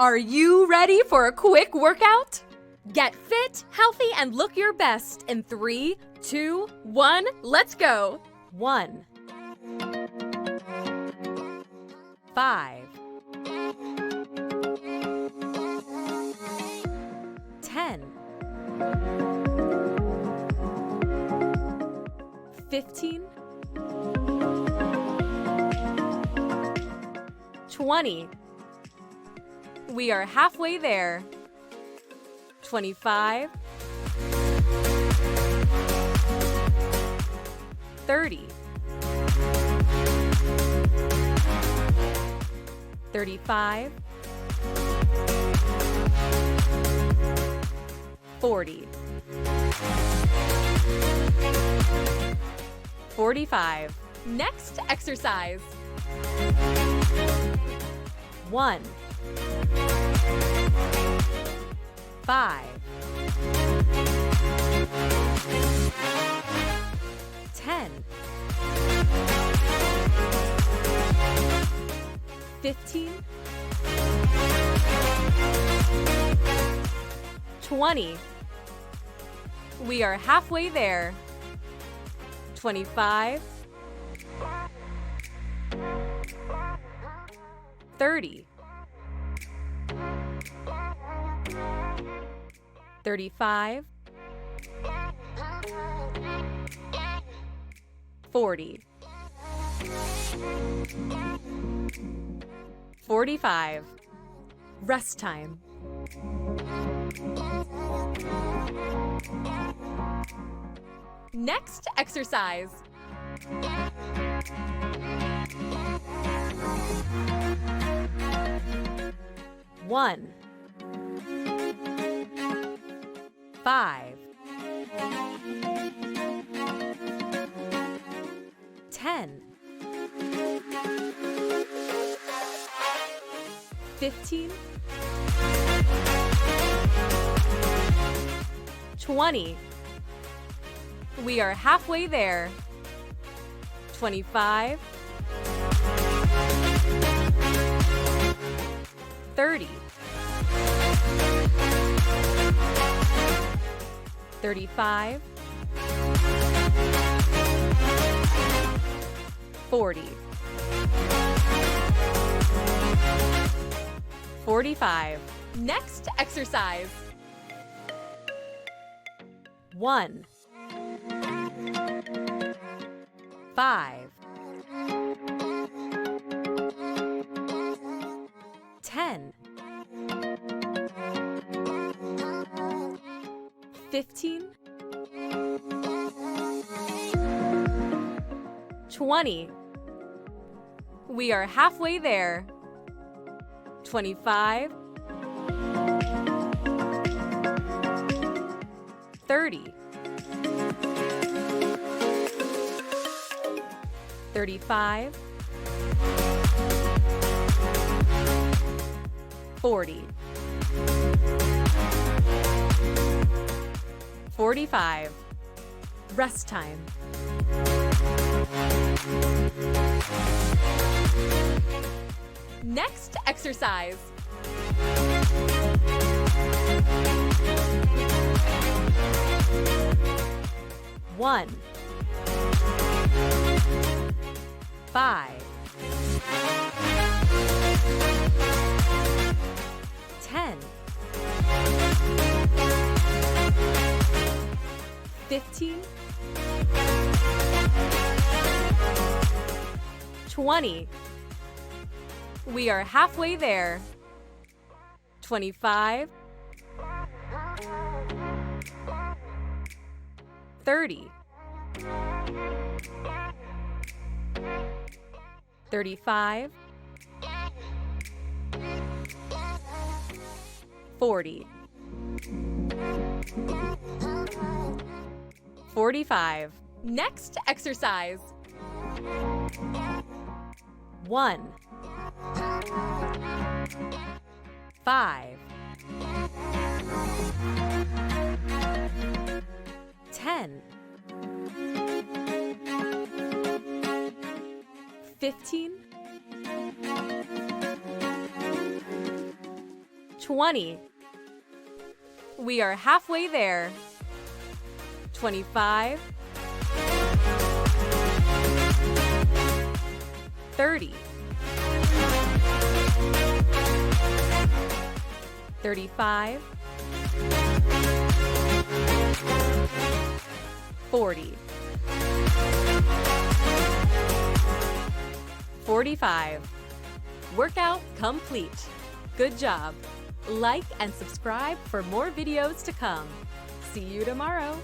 Are you ready for a quick workout? Get fit, healthy, and look your best in 3, 2, 1, let's go! 1, 5, 10, 15, 20. We are halfway there. 25, 30, 35, 40, 45. Next exercise. 1, 5, 10, 15, 20. We are halfway there. 25, 30, 35, 40, 45. Rest time. Next exercise. 1, 5, 10, 15, 20. We are halfway there. 25, 30, 35, 40, 45. Next exercise. 1, 5, 10, 15, 20. We are halfway there. 25, 30, 35, 40, 45. Rest time. Next exercise. 1, 5, 10, 15, 20. We are halfway there. 25, 30, 35, 40, 45. Next exercise. 1, 5, 10, 15, 20. We are halfway there. 25. 30. 35. 40. 45. Workout complete. Good job. Like and subscribe for more videos to come. See you tomorrow.